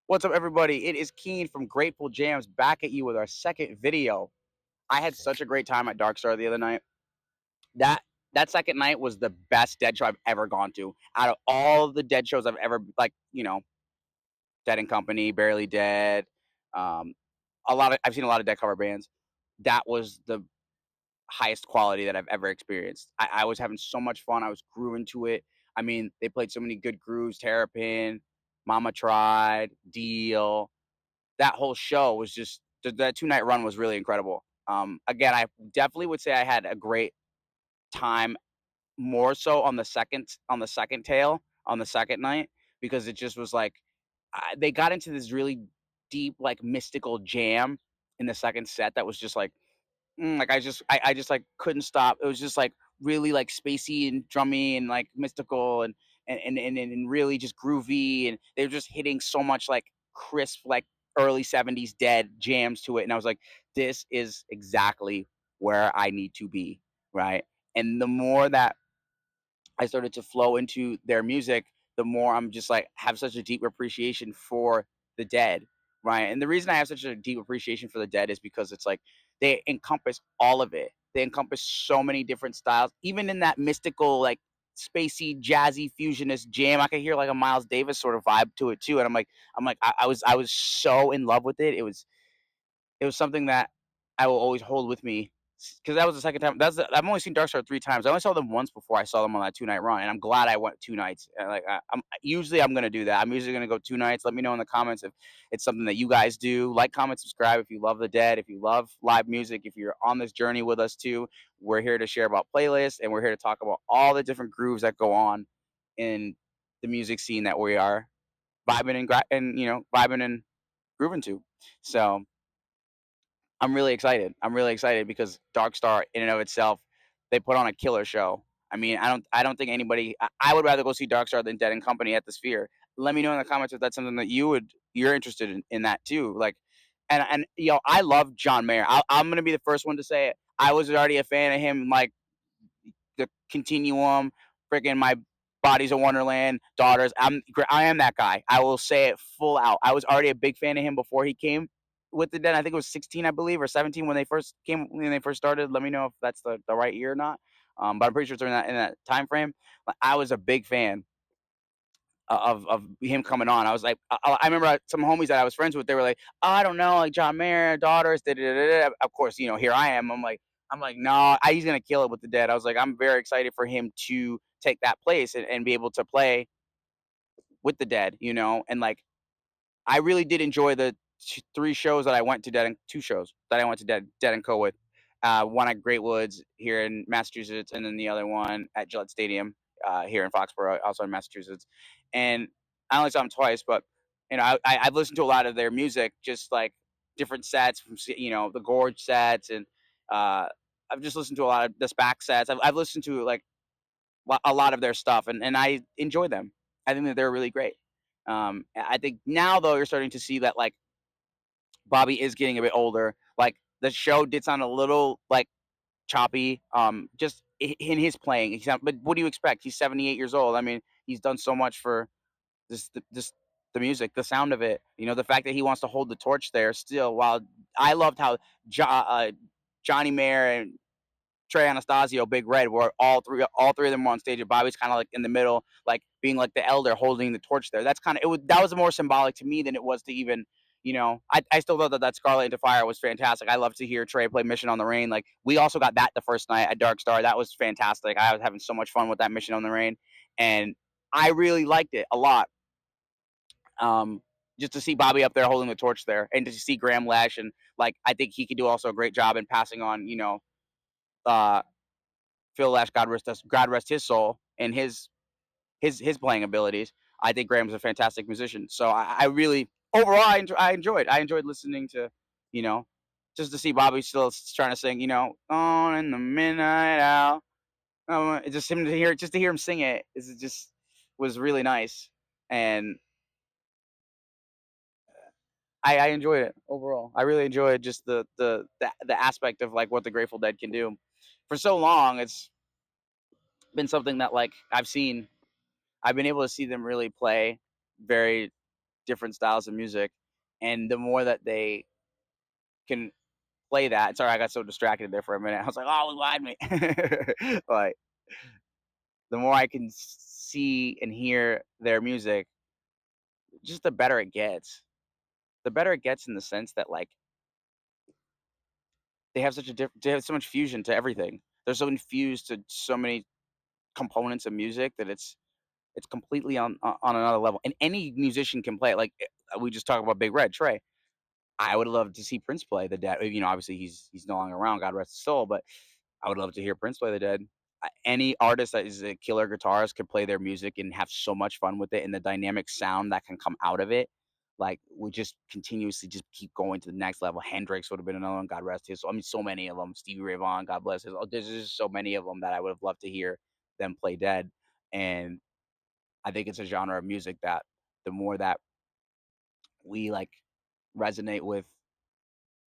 What's up, everybody? It is Keen from Grateful Jams back at you with our second video. I had such a great time at Dark Star the other night. That that second night was the best Dead show I've ever gone to. Out of all the Dead shows I've ever Dead and Company, Barely Dead, um, I've seen a lot of Dead cover bands. That was the highest quality that I've ever experienced. I was having so much fun. I was grooving to it. I mean, they played so many good grooves. Terrapin, Mama Tried, Deal. That whole show was just that 2 night run was really incredible. Again, I definitely would say I had a great time more so on the second tail on the second night because it just was like they got into this really deep like mystical jam in the second set that was just like I just like couldn't stop. It was just like really like spacey and drummy and like mystical and really just groovy, and they were just hitting so much like crisp like early 70s Dead jams to it, and I was like, this is exactly where I need to be, right? And the more that I started to flow into their music, the more I'm just like have such a deep appreciation for the Dead, right? And the reason I have such a deep appreciation for the Dead is because it's like they encompass all of it. They encompass so many different styles, even in that mystical, like spacey, jazzy, fusionist jam. I could hear like a Miles Davis sort of vibe to it too. And I was so in love with it. It was something that I will always hold with me because that was the second time. I've only seen Dark Star 3 times. I only saw them once before I saw them on that 2 night run, and I'm glad I went 2 nights. And like I'm gonna do that. I'm usually gonna go 2 nights. Let me know in the comments if it's something that you guys do. Like, comment, subscribe if you love the Dead, if you love live music, if you're on this journey with us too. We're here to share about playlists, and we're here to talk about all the different grooves that go on in the music scene that we are vibing and grooving to. So I'm really excited. I'm really excited because Dark Star, in and of itself, they put on a killer show. I mean, I don't think anybody. I would rather go see Dark Star than Dead and Company at the Sphere. Let me know in the comments if that's something that you're interested in that too. Like, and I love John Mayer. I'm gonna be the first one to say it. I was already a fan of him. Like the Continuum, freaking my Body's a Wonderland, Daughters. I am that guy. I will say it full out. I was already a big fan of him before he came with the Dead. I think it was 16, I believe, or 17 when they first started. Let me know if that's the right year or not. But I'm pretty sure it's in that time frame. But I was a big fan of him coming on. I was like, I remember some homies that I was friends with. They were like, oh, I don't know, like John Mayer, Daughters. Da, da, da, da. Of course, here I am. I'm like, no, he's gonna kill it with the Dead. I was like, I'm very excited for him to take that place and be able to play with the Dead, and like I really did enjoy the 3 shows that I went to Dead and 2 shows that I went to Dead and Co with. One at Great Woods here in Massachusetts, and then the other one at Gillette Stadium here in Foxborough, also in Massachusetts. And I only saw them twice, but I've listened to a lot of their music, just like different sets from the Gorge sets, and uh, I've just listened to a lot of the SPAC sets. I've listened to like a lot of their stuff, and I enjoy them. I think that they're really great. I think now though you're starting to see that like Bobby is getting a bit older. Like the show did sound a little like choppy. Just in his playing. But what do you expect? He's 78 years old. I mean, he's done so much for this the music, the sound of it. The fact that he wants to hold the torch there still. While I loved how Johnny Mayer and Trey Anastasio, Big Red, were all three of them were on stage, and Bobby's kind of like in the middle, like being like the elder holding the torch there. That was more symbolic to me than it was to even. I still thought that Scarlet into Fire was fantastic. I love to hear Trey play Mission on the Rain. Like we also got that the first night at Dark Star. That was fantastic. I was having so much fun with that Mission on the Rain, and I really liked it a lot. Just to see Bobby up there holding the torch there, and to see Graham Lash, and like I think he could do also a great job in passing on. Uh, Phil Lash, God rest his soul, and his playing abilities. I think Graham's a fantastic musician. So I really overall I enjoyed listening to, you know, just to see Bobby still trying to sing, on in the midnight hour. Just to hear him sing it is just was really nice, and I enjoyed it overall. I really enjoyed just the aspect of like what the Grateful Dead can do. For so long, it's been something that like I've been able to see them really play very. different styles of music, and the more that they can play that. Sorry, I got so distracted there for a minute. I was like, "Oh, why me?" Like the more I can see and hear their music, just the better it gets. The better it gets in the sense that like they have so much fusion to everything. They're so infused to so many components of music that it's completely on another level. And any musician can play it. Like we just talked about Big Red Trey. I would love to see Prince play the Dead. You know, obviously he's no longer around. God rest his soul. But I would love to hear Prince play the Dead. Any artist that is a killer guitarist could play their music and have so much fun with it, and the dynamic sound that can come out of it, like, would just continuously just keep going to the next level. Hendrix would have been another one, God rest his soul. I mean, so many of them. Stevie Ray Vaughan, God bless his. Oh, there's just so many of them that I would have loved to hear them play Dead, and I think it's a genre of music that the more that we like resonate with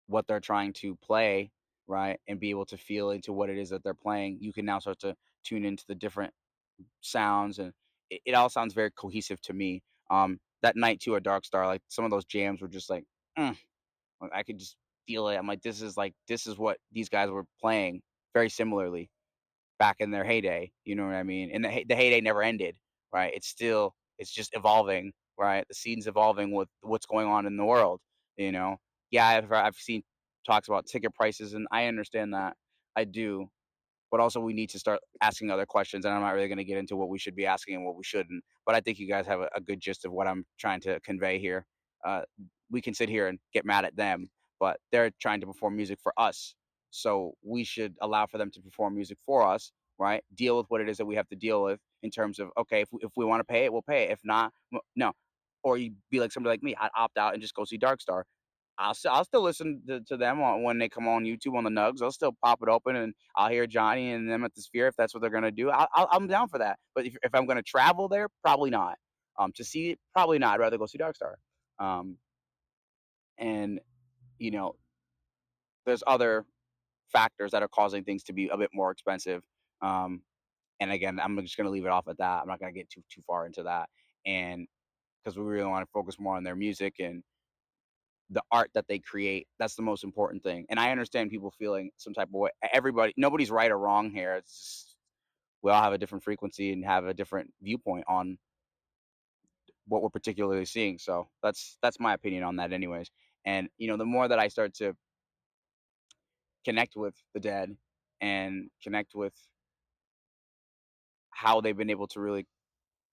what they're trying to play, right, and be able to feel into what it is that they're playing, you can now start to tune into the different sounds, and it all sounds very cohesive to me. That night too at Dark Star, like some of those jams were just like, mm, like, I could just feel it. I'm like, this is what these guys were playing very similarly back in their heyday. You know what I mean? And the heyday never ended, right? It's just evolving, right? The scene's evolving with what's going on in the world. You know, yeah, I've seen talks about ticket prices, and I understand that. I do, but also we need to start asking other questions. And I'm not really going to get into what we should be asking and what we shouldn't. But I think you guys have a good gist of what I'm trying to convey here. Uh, we can sit here and get mad at them, but they're trying to perform music for us. So we should allow for them to perform music for us, right? Deal with what it is that we have to deal with in terms of, okay, if we want to pay it, we'll pay it. If not, no. Or you be like somebody like me, I'd opt out and just go see Dark Star. I'll still listen to them when they come on YouTube on the Nugs. I'll still pop it open and I'll hear Johnny and them at the Sphere if that's what they're gonna do. I'm down for that. But if I'm gonna travel there, probably not. To see it, probably not. I'd rather go see Darkstar. Um, and you know, there's other factors that are causing things to be a bit more expensive. Um, and again, I'm just gonna leave it off at that. I'm not gonna get too far into that. And because we really want to focus more on their music and the art that they create. That's the most important thing. And I understand people feeling some type of way. Everybody, nobody's right or wrong here. It's just we all have a different frequency and have a different viewpoint on what we're particularly seeing. So that's my opinion on that, anyways. And the more that I start to connect with the dead and connect with how they've been able to really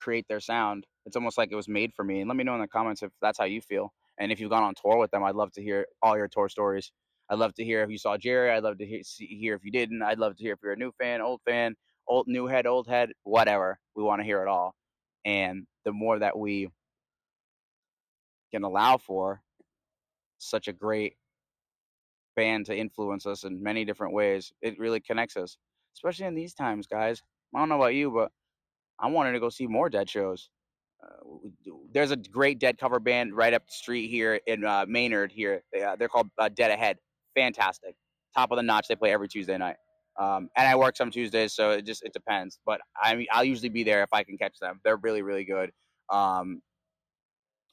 create their sound. It's almost like it was made for me. And let me know in the comments if that's how you feel. And if you've gone on tour with them, I'd love to hear all your tour stories. I'd love to hear if you saw Jerry. I'd love to hear if you didn't. I'd love to hear if you're a new fan, old new head, old head, whatever. We want to hear it all. And the more that we can allow for such a great band to influence us in many different ways, it really connects us. Especially in these times, guys. I don't know about you, but I wanted to go see more Dead shows. There's a great Dead cover band right up the street here in Maynard. Here, they're called Dead Ahead. Fantastic, top of the notch. They play every Tuesday night, and I work some Tuesdays, so it depends. But I'll usually be there if I can catch them. They're really good. Um,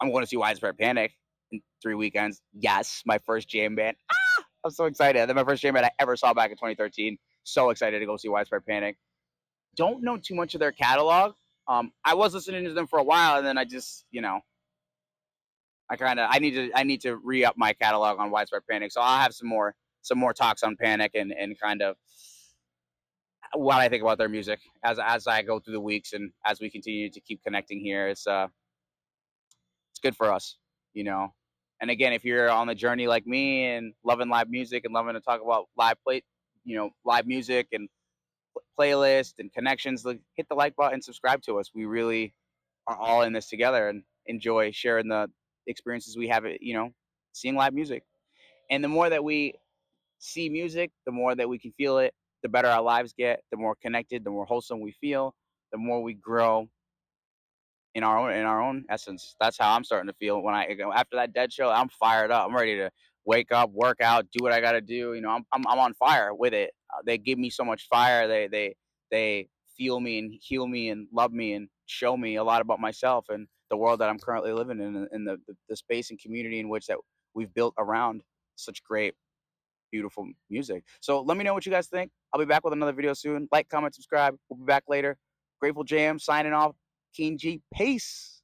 I'm going to see Widespread Panic in 3 weekends. Yes, my first jam band. I'm so excited. That's my first jam band I ever saw back in 2013. So excited to go see Widespread Panic. Don't know too much of their catalog. I was listening to them for a while, and then I just, I need to re up my catalog on Widespread Panic. So I'll have some more talks on Panic and kind of what I think about their music as I go through the weeks and as we continue to keep connecting here. It's good for us, you know. And again, if you're on the journey like me and loving live music and loving to talk about live music and playlist and connections, like, hit the like button, subscribe to us. We really are all in this together and enjoy sharing the experiences we have, seeing live music. And the more that we see music, the more that we can feel it, the better our lives get, the more connected, the more wholesome we feel, the more we grow in our own essence. That's how I'm starting to feel when after that Dead show. I'm fired up. I'm ready to wake up, work out, do what I got to do. I'm on fire with it. They give me so much fire. They feel me and heal me and love me and show me a lot about myself. And the world that I'm currently living in the space and community in which that we've built around such great, beautiful music. So let me know what you guys think. I'll be back with another video soon. Like, comment, subscribe. We'll be back later. Grateful Jam signing off. King G. Peace.